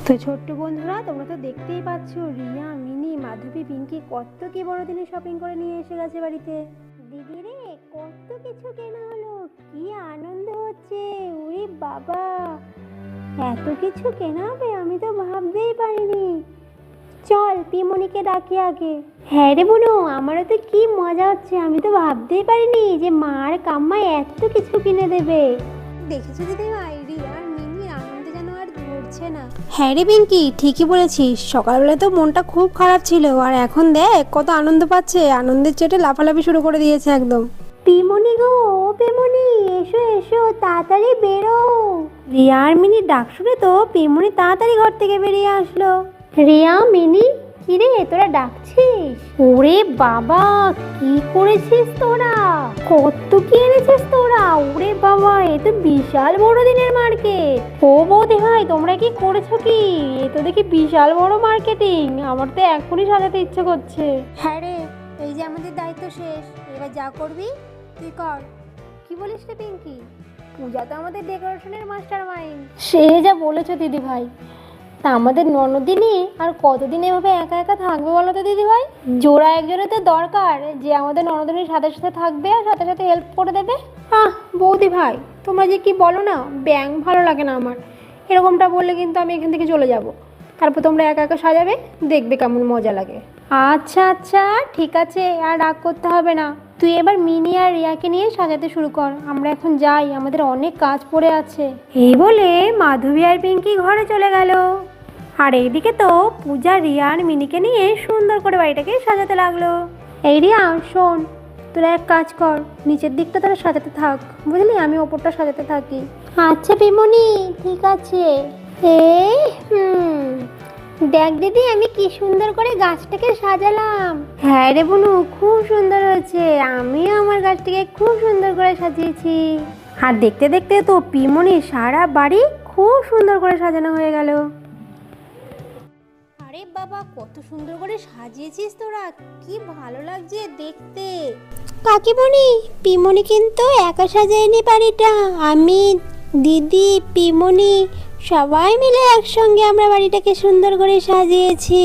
তো ছোট্ট বন্ধুরা, তোমরা তো দেখতেই পাচ্ছ রিয়া, মিনি, মাধবী, পিঙ্কি কত কি বড়দিনের শপিং করে নিয়ে এসে গেছে বাড়িতে। দিদি রে, কত কিছু কেনা হলো, কি আনন্দ হচ্ছে। ওরে বাবা, এত কিছু কেনা হবে আমি তো ভাবতেই পারিনি। চল পিমনিকে ডাকি আগে। হ্যাঁ রে বোনো, আমারও তো কি মজা হচ্ছে, আমি তো ভাবতেই পারিনি যে মা আর কাম্মা এত কিছু কিনে দেবে। দেখেছো দিদিভাই, রিয়ার মিনির আনন্দে যেন আর ধরছে না। হ্যাঁ রে পিঙ্কি, ঠিকই বলেছিস, সকালবেলা তো মনটা খুব খারাপ ছিল, আর এখন দেখ কত আনন্দ পাচ্ছে, আনন্দের চোটে লাফালাফি শুরু করে দিয়েছে একদম। পিমনি গো, ও পিমনি, এসো এসো, তাড়াতাড়ি বেরো। রিয়ার মিনির ডাক শুনে তো পিমনি তাড়াতাড়ি ঘর থেকে বেরিয়ে আসলো। রিয়া, মিনি, কিরে তোরা ডাকছিস? ওরে বাবা, কি করেছিস তোরা, কত কি এনেছিস তোরা? ওরে বাবা, এ তো বিশাল বড় দিনের মার্কেট। ও বৌদি ভাই, তোমরা কি করেছো কি? এ তো দেখি বিশাল বড় মার্কেটিং, আমার তো এখনই সাজাতে ইচ্ছে করছে। হ্যাঁ রে, এই যে আমাদের দায়িত্ব শেষ, এবার যা করবি তুই কর। কি বলিস রে পিঙ্কি? পূজা তো আমাদের ডেকোরেশনের মাস্টার মাইন্ড। সে যা বলেছো দিদি ভাই, তা আমাদের ননদিনী আর কতদিন এভাবে একা একা থাকবে বলো তো দিদি ভাই? জোড়া একজনের তো দরকার, যে আমাদের ননদিনীর সাথে সাথে থাকবে আর সাথে সাথে হেল্প করে দেবে। বৌদি ভাই, তোমরা যে কি বলো না, ব্যাং ভালো লাগে না আমার। এরকমটা বললে কিন্তু আমি এখান থেকে চলে যাব। তারপর তোমরা একা একা সাজাবে, দেখবে কেমন মজা লাগে। আচ্ছা আচ্ছা, ঠিক আছে, আর রাগ করতে হবে না। তুই এবার মিনি আর রিয়াকে নিয়ে সাজাতে শুরু কর, আমরা এখন যাই, আমাদের অনেক কাজ পড়ে আছে। এই বলে মাধবী আর পিঙ্কি ঘরে চলে গেল। আর এইদিকে তো পূজা রিয়া আর মিনিকে নিয়ে সুন্দর করে বাড়িটাকে সাজাতে লাগলো। এই রিয়া শোন, তোরা এক কাজ কর, নিচের দিকটা তোরা সাজাতে থাক, বুঝলি, আমি ওপরটা সাজাতে থাকি। আচ্ছা পিমনি, ঠিক আছে। এই দেখ দিদি, আমি কি সুন্দর করে গাছটাকে সাজালাম। হ্যাঁ রে বুনু, খুব সুন্দর হয়েছে, আমিও আমার গাছটাকে খুব সুন্দর করে সাজিয়েছি। আর দেখতে দেখতে তো পিমনি সারা বাড়ি খুব সুন্দর করে সাজানো হয়ে গেল। আরে বাবা, কত সুন্দর করে সাজিয়েছিস তোরা, কি ভালো লাগছে দেখতে। কাকিমণি, পিমনি কিন্তু একা সাজায়নি বাড়িটা, আমি, দিদি, পিমনি সবাই মিলে একসঙ্গে আমরা বাড়িটাকে সুন্দর করে সাজিয়েছি।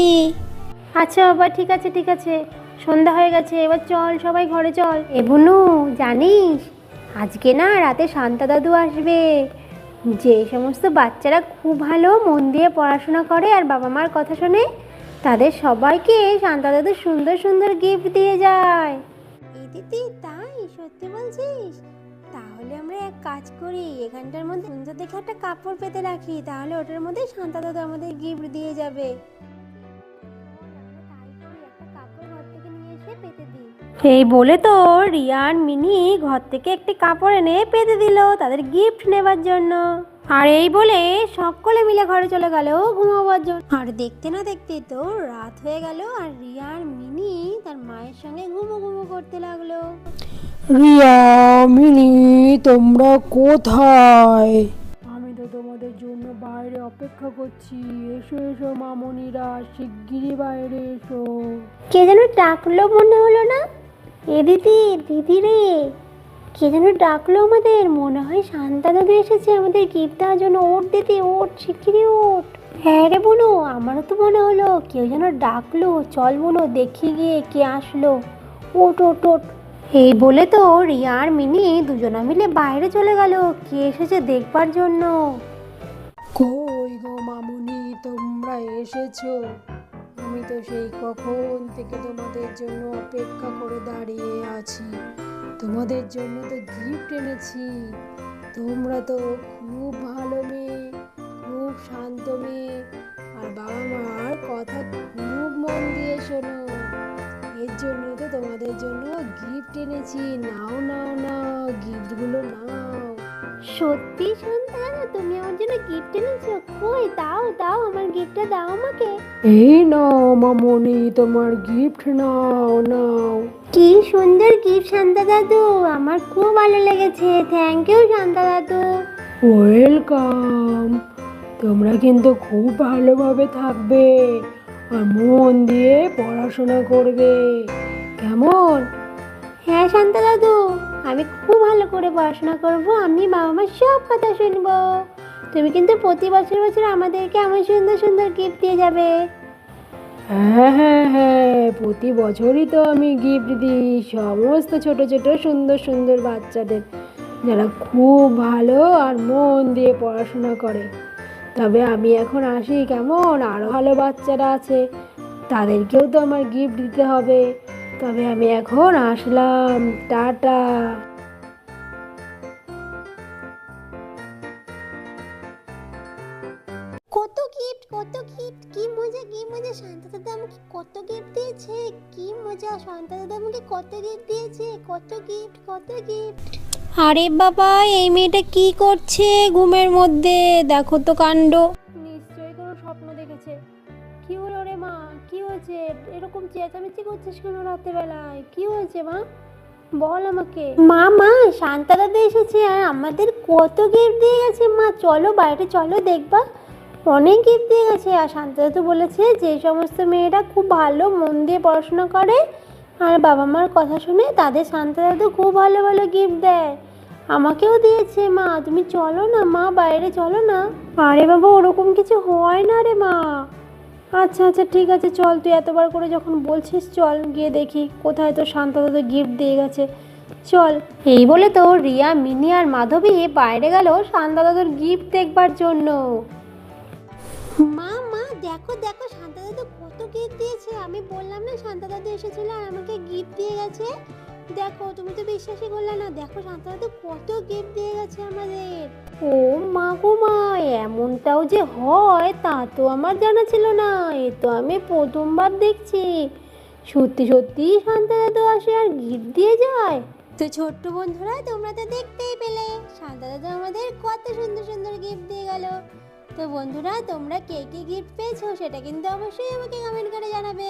আচ্ছা বাবা, ঠিক আছে ঠিক আছে, সন্ধ্যা হয়ে গেছে, এবার চল সবাই ঘরে চল। বুনু, জানিস আজকে না রাতে শান্তা দাদু আসবে। যে সমস্ত বাচ্চারা খুব ভালো মন দিয়ে পড়াশোনা করে আর বাবা মার কথা শোনে, তাদের সবাইকে শান্তা দাদু সুন্দর সুন্দর গিফট দিয়ে যায়। এই দিদি, তাই? সত্যি বলছিস? তাহলে আমরা এক কাজ করি, এখানটার মধ্যে সুন্দর দেখে একটা কাপড় পেতে রাখি, তাহলে ওটার মধ্যে শান্তা দাদু আমাদের গিফট দিয়ে যাবে। এই বলে তো রিয়া আর মিনি ঘর থেকে একটি কাপড় এনে পেতে দিল তাদের গিফট নেবার জন্য। আর এই বলে সকলে মিলে ঘরে চলে গেল ঘুমাবার জন্য। আর দেখতে না দেখতে তো রাত হয়ে গেল, আর রিয়া আর মিনি তার মায়ের সঙ্গে ঘুমো ঘুমো করতে লাগলো। রিয়া, মিনি, তোমরা কোথায়? আমি তো তোমাদের জন্য বাইরে অপেক্ষা করছি, এসো এসো মামনিরা, শিগগিরই বাইরে এসো। কে যেন ডাকলো মনে হলো না? এ দিদি, দিদি রে, কে যেন ডাকলো আমাদের, মনে হয় শান্তা দাদু এসেছে আমাদের গিফট দেওয়ার জন্য। ওঠ দিদি, ওঠ, শিগগিরই ওঠ। হ্যাঁ রে বোনো, আমারও তো মনে হলো কেউ যেন ডাকলো, চল বোনো দেখি গিয়ে কে আসলো। ওঠ ওঠ ওঠ। এই বলে তো রিয়া আর মিনি দুজনা মিলে বাইরে চলে গেল কে এসেছে দেখবার জন্য। কই গো মামুনি, তোমরা এসেছো? আমি তো সেই কখন থেকে তোমাদের জন্য অপেক্ষা করে দাঁড়িয়ে আছি, তোমাদের জন্য তো গিফট এনেছি। তোমরা তো খুব ভালো মেয়ে, খুব শান্ত মেয়ে, আর বাবা মার কথা খুব মন দিয়ে শোনো, এর জন্য তো তোমাদের জন্য গিফট এনেছি। নাও নাও নাও, গিফটগুলো নাও। সত্যি শান্তা দাদা, তুমি আমার জন্য গিফট এনেছো? কই দাও দাও, আমার গিফটটা দাও আমাকে। এই নাও মামনি, তোমার গিফট, নাও নাও। কি সুন্দর গিফট শান্তা দাদু, আমার খুব ভালো লেগেছে, থ্যাংক ইউ শান্তা দাদু। ওয়েলকাম। তোমরা কিন্তু খুব ভালোভাবে থাকবে আর মন দিয়ে পড়াশোনা করবে, কেমন? হ্যাঁ শান্তা দাদু, আমি খুব ভালো করে পড়াশোনা করব, আমি বাবা মার সব কথা শুনবো। তুমি কিন্তু প্রতি বছর বছর আমাদেরকে এমন সুন্দর সুন্দর গিফট দিয়ে যাবে। হ্যাঁ হ্যাঁ হ্যাঁ, প্রতি বছরই তো আমি গিফট দিই সমস্ত ছোট ছোট সুন্দর সুন্দর বাচ্চাদের, যারা খুব ভালো আর মন দিয়ে পড়াশোনা করে। তবে আমি এখন আসি কেমন, আরও ভালো বাচ্চারা আছে, তাদেরকেও তো আমার গিফট দিতে হবে। তবে আমি এখন আসলাম, টাটা। কত গিফট কত গিফট, কি মজা কি মজা, শান্তা দাদা আমাকে কত গিফট দিয়েছে, কি মজা, শান্তা দাদা আমাকে কত গিফট দিয়েছে, কত গিফট কত গিফট। আরে বাবা, এই মেয়েটা কি করছে ঘুমের মধ্যে, দেখো তো কাণ্ড। নিশ্চয়ই কোনো স্বপ্ন দেখেছে। কি হলো রে মা, কি হয়েছে, এরকম চেঁচামেচি করছিস কেন রাতের বেলায়, কি হয়েছে মা, বল আমাকে। মা মা, শান্তা দাদা এসেছে আর আমাদের কত গিফট দিয়ে গেছে মা, চলো বাইরে চলো দেখবা, অনেক গিফট দিয়ে গেছে। আর শান্তা দাদু বলেছে যে সমস্ত মেয়েরা খুব ভালো মন দিয়ে পড়াশোনা করে আর বাবা মার কথা শুনে, তাদের শান্তা দাদু খুব ভালো ভালো গিফট দেয়। আমাকেও দিয়েছে মা, তুমি চলো না মা, বাইরে চলো না। আরে বাবা, ওরকম কিছু হয় না রে মা। আচ্ছা আচ্ছা ঠিক আছে, চল, তুই এতবার করে যখন বলছিস চল গিয়ে দেখি কোথায় তো শান্তা দাদু গিফট দিয়ে গেছে, চল। এই বলে তো রিয়া, মিনি আর মাধবী বাইরে গেল শান্তা দাদুর গিফট দেখবার জন্য। মা মা, দেখো দেখো শান্তা দাদু কত গিফট দিয়েছে, আমি বললাম না শান্তা দাদু এসেছিল আর আমাকে গিফট দিয়ে গেছে। দেখো, তুমি তো বিশ্বাসই করলে না, দেখো শান্তা দাদু কত গিফট দিয়ে গেছে আমাদের। ও মা গো মা, এমনটাও যে হয় তা তো আমার জানা ছিল না, এ তো আমি প্রথমবার দেখছি। সত্যি সত্যি শান্তা দাদু আসে আর গিফট দিয়ে যায়। তো ছোট্ট বন্ধুরা, তোমরা তো দেখতেই পেলে শান্তা দাদু আমাদের কত সুন্দর সুন্দর গিফট দিয়ে গেল। তো বন্ধুরা, তোমরা কে কে গিফট পেয়েছো সেটা কিন্তু অবশ্যই আমাকে কমেন্ট করে জানাবে।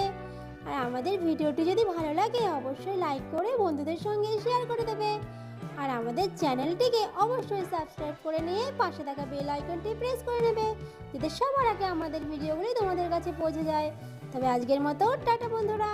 আর আমাদের ভিডিওটি যদি ভালো লাগে অবশ্যই লাইক করে বন্ধুদের সঙ্গে শেয়ার করে দেবে। আর আমাদের চ্যানেলটিকে অবশ্যই সাবস্ক্রাইব করে নিয়ে পাশে থাকা বেল আইকনটি প্রেস করে নেবে, যাতে সবার আগে আমাদের ভিডিওগুলি তোমাদের কাছে পৌঁছে যায়। তবে আজকের মতো টাটা বন্ধুরা।